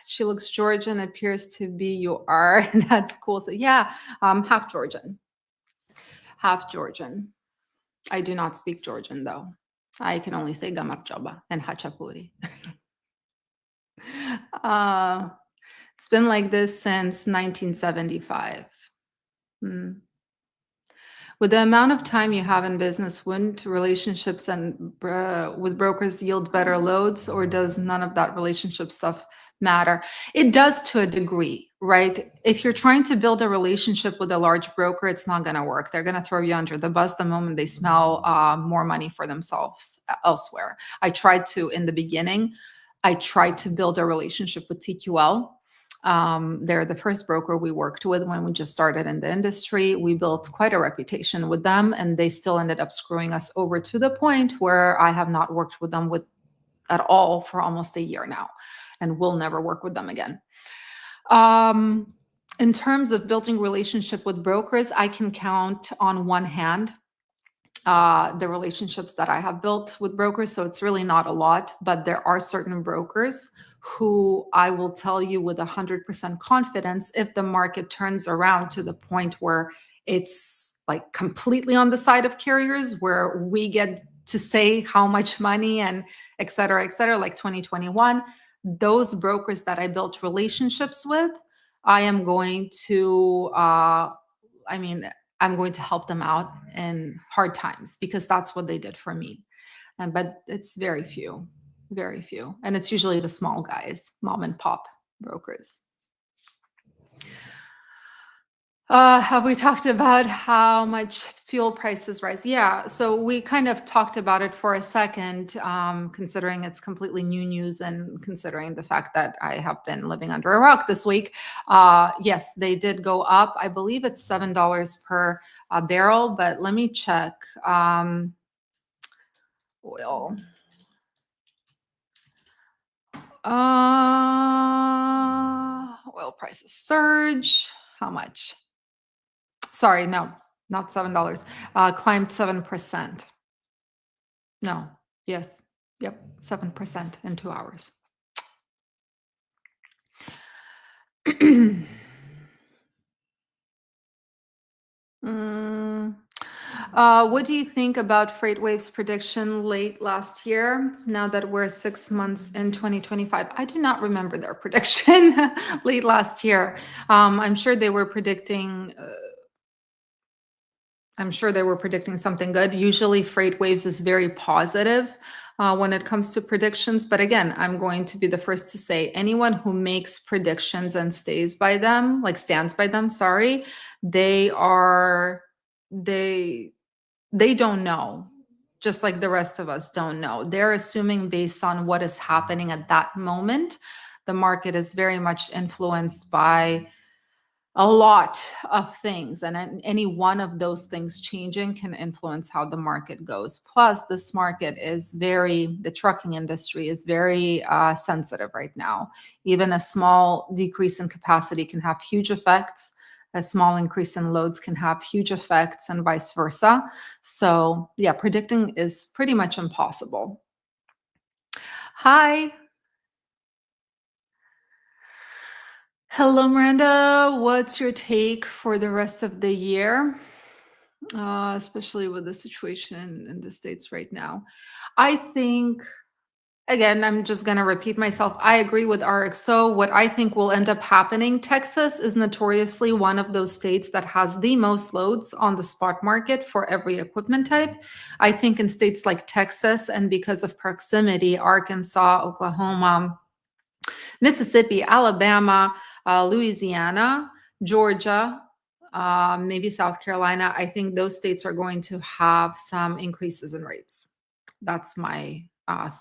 she looks Georgian, appears to be, you are. That's cool. So yeah, half Georgian. Half Georgian. I do not speak Georgian though. I can only say gamarchoba and hachapuri. Uh, it's been like this since 1975. Mm. With the amount of time you have in business, wouldn't relationships and with brokers yield better loads, or does none of that relationship stuff matter? It does to a degree, right? If you're trying to build a relationship with a large broker, it's not going to work. They're going to throw you under the bus the moment they smell more money for themselves elsewhere. I tried to, in the beginning, I tried to build a relationship with TQL. They're the first broker we worked with when we just started in the industry. We built quite a reputation with them, and they still ended up screwing us over to the point where I have not worked with them at all for almost a year now, and will never work with them again. In terms of building relationship with brokers, I can count on one hand the relationships that I have built with brokers. So it's really not a lot, but there are certain brokers who I will tell you with 100% confidence, if the market turns around to the point where it's like completely on the side of carriers, where we get to say how much money and et cetera, like 2021, those brokers that I built relationships with, I am going to, I'm going to help them out in hard times, because that's what they did for me. But it's very few, and it's usually the small guys, mom and pop brokers. Have we talked about how much fuel prices rise? Yeah, so we kind of talked about it for a second, considering it's completely new news, and considering the fact that I have been living under a rock this week. Yes, they did go up. I believe it's $7 per barrel, but let me check. Oil. Oil prices surge. How much? Sorry, no, not $7. Climbed 7%. No, yes, yep, 7% in 2 hours. Mm, what do you think about FreightWave's prediction late last year? Now that we're 6 months in 2025, I do not remember their prediction late last year. I'm sure they were predicting. I'm sure they were predicting something good. Usually, FreightWaves is very positive when it comes to predictions. But again, I'm going to be the first to say anyone who makes predictions and stays by them, like stands by them, sorry, they are they they don't know, just like the rest of us don't know. They're assuming based on what is happening at that moment. The market is very much influenced by a lot of things, and any one of those things changing can influence how the market goes. Plus, this market is the trucking industry is very sensitive right now. Even a small decrease in capacity can have huge effects. A small increase in loads can have huge effects, and vice versa. So yeah, predicting is pretty much impossible. Hi. Hello, Miranda. What's your take for the rest of the year? Especially with the situation in the States right now. I think, again, I'm just going to repeat myself. I agree with RXO. What I think will end up happening, Texas is notoriously one of those states that has the most loads on the spot market for every equipment type. I think in states like Texas, and because of proximity, Arkansas, Oklahoma, Mississippi, Alabama, Louisiana, Georgia, maybe South Carolina. I think those states are going to have some increases in rates. That's my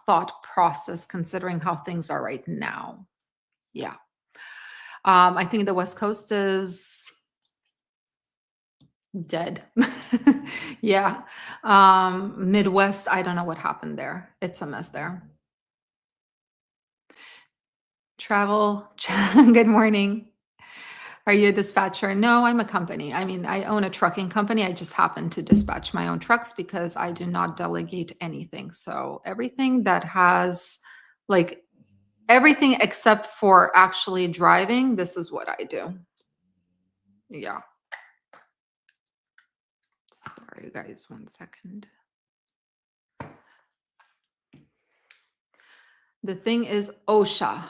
thought process, considering how things are right now. Yeah. I think the West Coast is dead. Yeah. Midwest, I don't know what happened there. It's a mess there. Travel. Good morning. Are you a dispatcher? No, I'm a company. I mean, I own a trucking company. I just happen to dispatch my own trucks because I do not delegate anything. So everything that has, like, everything except for actually driving, this is what I do. Yeah. Sorry, guys, 1 second. The thing is OSHA.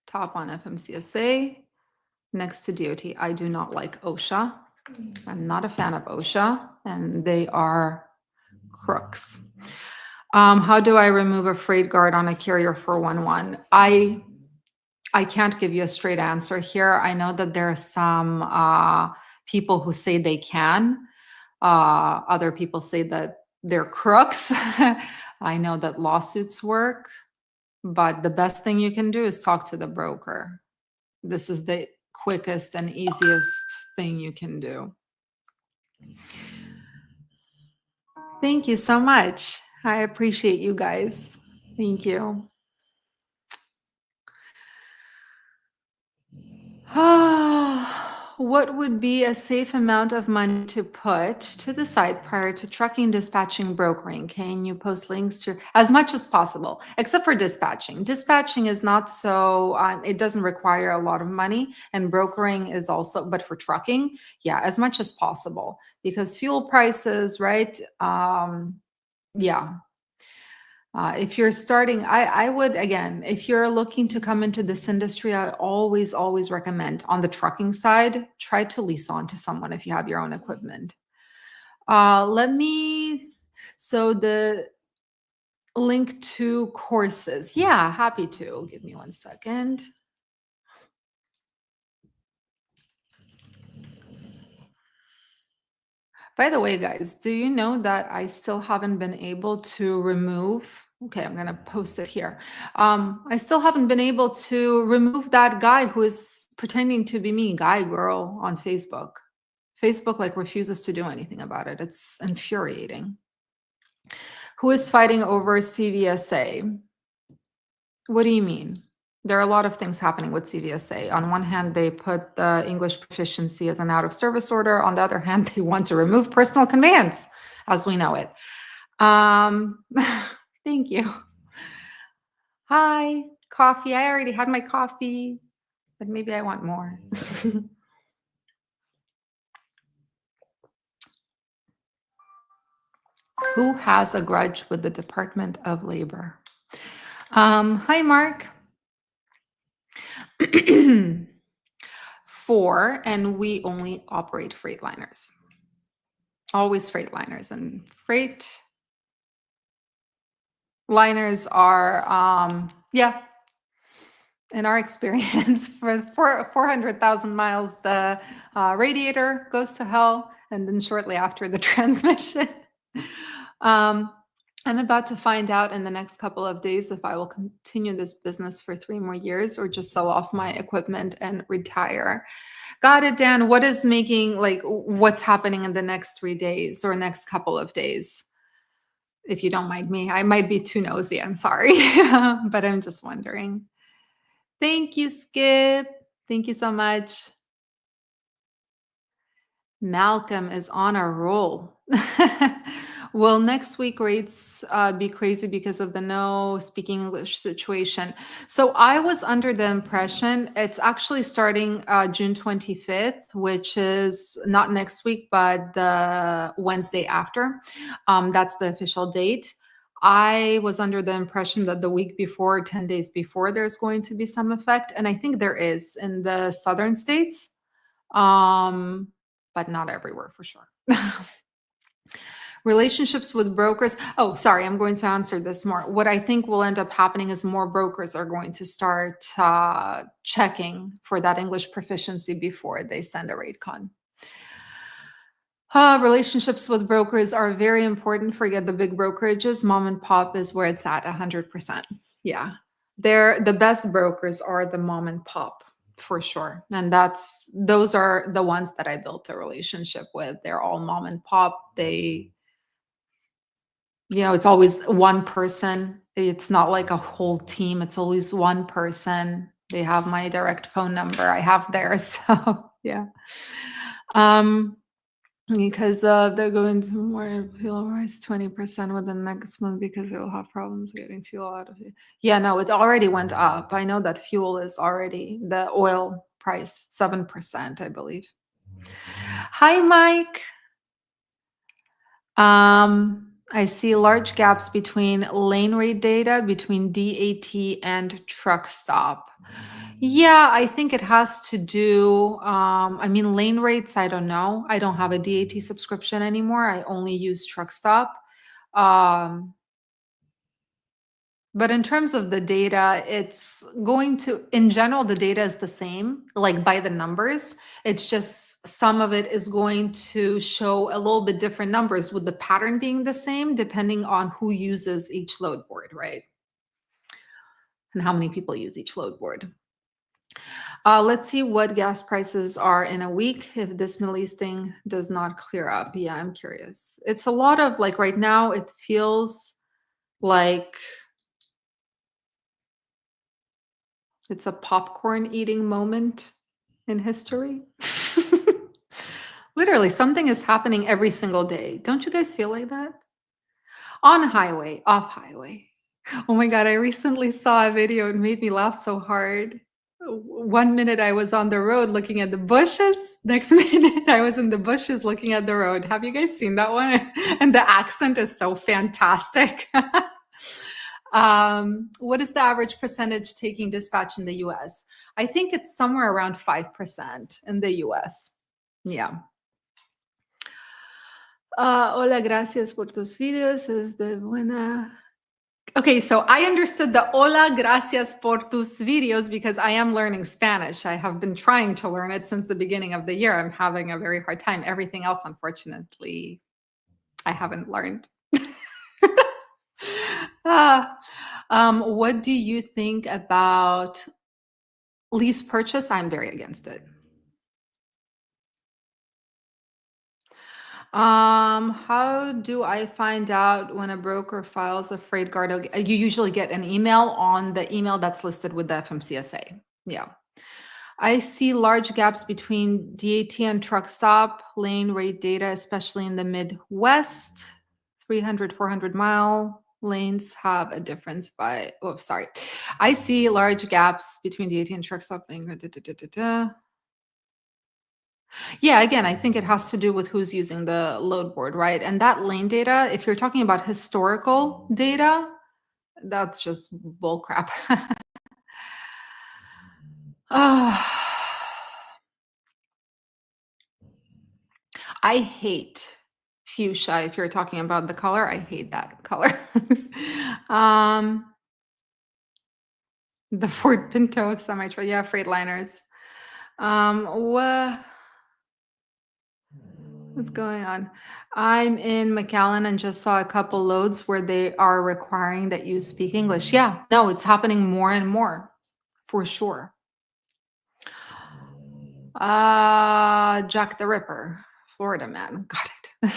Top on FMCSA, next to DOT. I do not like OSHA. I'm not a fan of OSHA, and they are crooks. How do I remove a freight guard on a carrier 411? I can't give you a straight answer here. I know that there are some people who say they can. Other people say that they're crooks. I know that lawsuits work, but the best thing you can do is talk to the broker. This is the quickest and easiest thing you can do. Thank you so much. I appreciate you guys. Thank you. What would be a safe amount of money to put to the side prior to trucking, dispatching, brokering? Can you post links to as much as possible, except for dispatching? Dispatching is not so, it doesn't require a lot of money, and brokering is also, but for trucking, yeah, as much as possible, because fuel prices, right? Yeah. If you're starting, I would, again, if you're looking to come into this industry, I always recommend on the trucking side, try to lease on to someone if you have your own equipment. So the link to courses. Yeah, happy to. Give me 1 second. By the way, guys, do you know that I still haven't been able to remove? Okay, I'm gonna post it here. I still haven't been able to remove that guy who is pretending to be me, guy girl on Facebook. Facebook like refuses to do anything about it. It's infuriating. Who is fighting over CVSA? What do you mean? There are a lot of things happening with CVSA. On one hand, they put the English proficiency as an out of service order. On the other hand, they want to remove personal conveyance as we know it. Thank you. Hi, coffee. I already had my coffee, but maybe I want more. Who has a grudge with the Department of Labor? Hi, Mark. 4, and we only operate Freightliners. Always Freightliners, and Freightliners are, yeah, in our experience, for 400,000 miles, the radiator goes to hell, and then shortly after, the transmission. I'm about to find out in the next couple of days if I will continue this business for 3 more years or just sell off my equipment and retire. Got it, Dan. What is making, like, what's happening in the next 3 days or next couple of days? If you don't mind me, I might be too nosy. I'm sorry, but I'm just wondering. Thank you, Skip. Thank you so much. Malcolm is on a roll. Will next week rates be crazy because of the no speaking English situation? So I was under the impression it's actually starting June 25th, which is not next week, but the Wednesday after. That's the official date. I was under the impression that the week before, 10 days before, there's going to be some effect. And I think there is in the southern states. But not everywhere for sure. Relationships with brokers. Oh, sorry, I'm going to answer this more. What I think will end up happening is more brokers are going to start checking for that English proficiency before they send a rate con. Relationships with brokers are very important. Forget the big brokerages. Mom and pop is where it's at 100%. Yeah. They're the best brokers are the mom and pop for sure. And those are the ones that I built a relationship with. They're all mom and pop. It's always one person. It's not like a whole team. It's always one person. They have my direct phone number. I have theirs. So yeah. Because they're going to more fuel rise 20% within next month because they will have problems getting fuel out of it. Yeah, no, it already went up. I know that fuel is already the oil price 7%, I believe. Hi, Mike. I see large gaps between lane rate data between DAT and truck stop. Yeah, I think it has to do, lane rates, I don't know. I don't have a DAT subscription anymore. I only use truck stop. But in terms of the data, in general, the data is the same, like by the numbers. It's just some of it is going to show a little bit different numbers with the pattern being the same, depending on who uses each load board, right? And how many people use each load board. Let's see what gas prices are in a week if this Middle East thing does not clear up. Yeah, I'm curious. It's a lot of like right now, it feels like it's a popcorn eating moment in history. Literally, something is happening every single day. Don't you guys feel like that? On highway, off highway. Oh my God, I recently saw a video. It made me laugh so hard. 1 minute I was on the road looking at the bushes. Next minute I was in the bushes looking at the road. Have you guys seen that one? And the accent is so fantastic. What is the average percentage taking dispatch in the US? I think it's somewhere around 5% in the US. Yeah. Hola, gracias por tus videos. Es de buena. Okay, so I understood the hola, gracias por tus videos because I am learning Spanish. I have been trying to learn it since the beginning of the year. I'm having a very hard time. Everything else, unfortunately, I haven't learned. What do you think about lease purchase? I'm very against it. How do I find out when a broker files a freight guard? You usually get an email on the email that's listed with the FMCSA. Yeah. I see large gaps between DAT and truck stop lane rate data, especially in the Midwest. 300, 400-mile lanes have a difference by, oh, sorry. I see large gaps between DAT and truck stop lane. Yeah, again, I think it has to do with who's using the load board, right? And that lane data, if you're talking about historical data, that's just bull crap. I hate fuchsia. If you're talking about the color, I hate that color. um, the Ford Pinto of semi-truck, yeah, Freightliners. What's going on? I'm in McAllen and just saw a couple loads where they are requiring that you speak English. Yeah, no, it's happening more and more, for sure. Jack the Ripper, Florida man. Got it.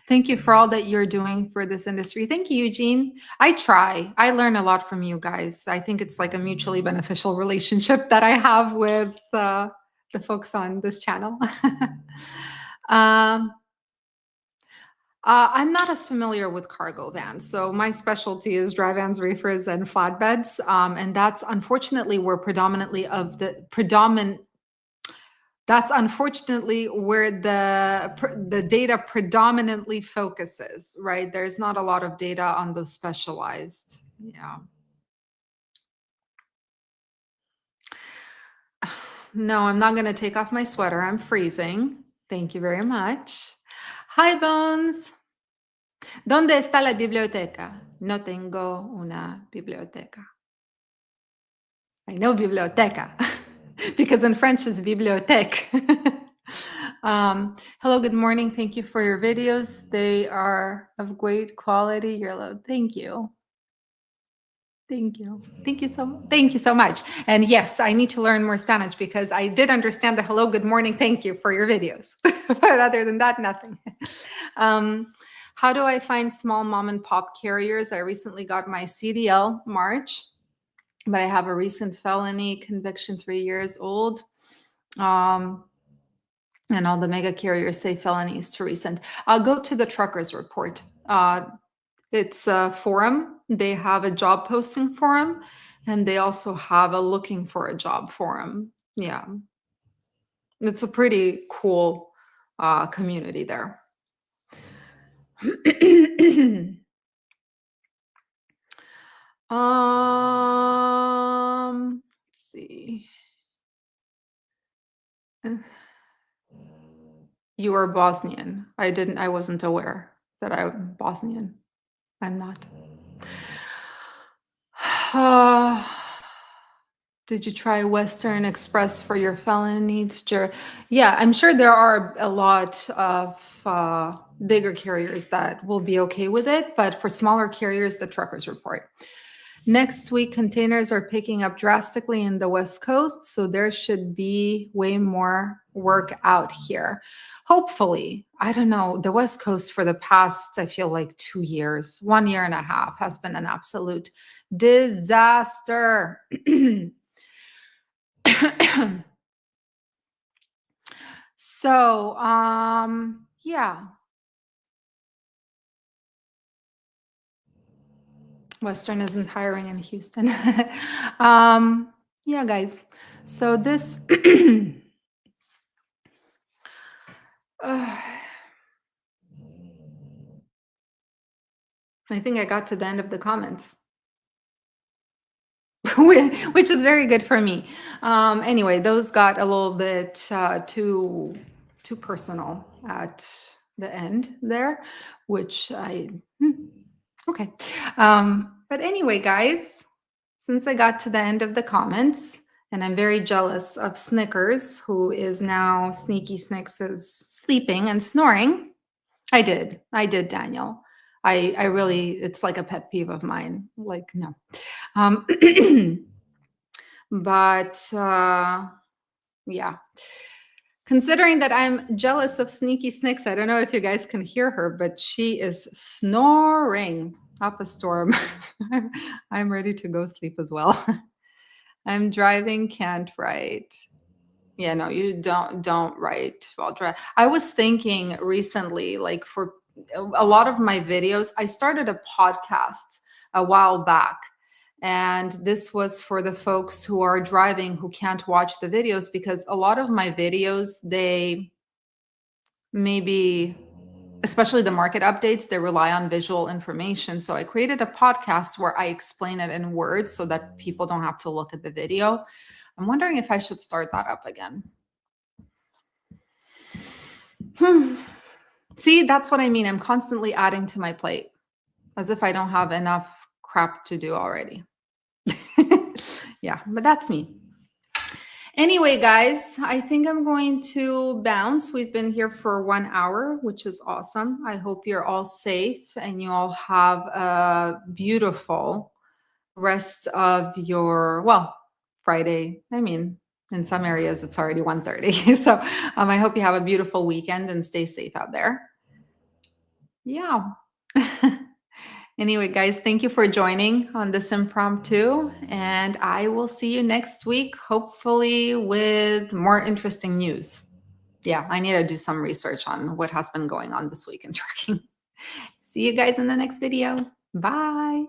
Thank you for all that you're doing for this industry. Thank you, Eugene. I try. I learn a lot from you guys. I think it's like a mutually beneficial relationship that I have with the folks on this channel. um, I'm not as familiar with cargo vans. So my specialty is dry vans, reefers, and flatbeds. And that's unfortunately where that's unfortunately where the data predominantly focuses, right? There's not a lot of data on those specialized. Yeah. No, I'm not going to take off my sweater. I'm freezing. Thank you very much. Hi, Bones. ¿Dónde está la biblioteca? No tengo una biblioteca. I know biblioteca because in French it's bibliothèque. Hello, good morning. Thank you for your videos. They are of great quality. You're loud. Thank you. Thank you. Thank you so much. And yes, I need to learn more Spanish because I did understand the hello, good morning, thank you for your videos. But other than that, nothing. How do I find small mom and pop carriers? I recently got my CDL March, but I have a recent felony conviction, 3 years old. And all the mega carriers say felonies to recent. I'll go to the truckers report. It's a forum. They have a job posting forum, and they also have a looking for a job forum. Yeah, it's a pretty cool community there. Let's see. You are Bosnian. I wasn't aware that I'm Bosnian. I'm not. Did you try Western Express for your felony needs? Yeah, I'm sure there are a lot of bigger carriers that will be okay with it, but for smaller carriers, the truckers report. Next week, containers are picking up drastically in the West Coast, so there should be way more work out here. Hopefully, I don't know, the West Coast for the past, I feel like 2 years, 1 year and a half has been an absolute disaster. So, yeah. Western isn't hiring in Houston. Yeah, guys. So this I think I got to the end of the comments. Which is very good for me. Anyway, those got a little bit too personal at the end there, which okay. But anyway, guys, since I got to the end of the comments, and I'm very jealous of Snickers, who is now Sneaky Snicks is sleeping and snoring. I did, Daniel. I really, it's like a pet peeve of mine. Like, no. But yeah. Considering that I'm jealous of Sneaky Snicks, I don't know if you guys can hear her, but she is snoring up a storm. I'm ready to go sleep as well. I'm driving, can't write. Yeah, no, you don't write while drive. I was thinking recently, like for a lot of my videos, I started a podcast a while back. And this was for the folks who are driving who can't watch the videos because a lot of my videos, they maybe, especially the market updates, they rely on visual information. So I created a podcast where I explain it in words so that people don't have to look at the video. I'm wondering if I should start that up again. See, that's what I mean. I'm constantly adding to my plate as if I don't have enough crap to do already. Yeah, but that's me. Anyway, guys, I think I'm going to bounce. We've been here for 1 hour, which is awesome. I hope you're all safe and you all have a beautiful rest of your, well, Friday. I mean, in some areas it's already 1:30. So I hope you have a beautiful weekend and stay safe out there. Yeah. Anyway, guys, thank you for joining on this impromptu. And I will see you next week, hopefully with more interesting news. Yeah, I need to do some research on what has been going on this week in trucking. See you guys in the next video. Bye.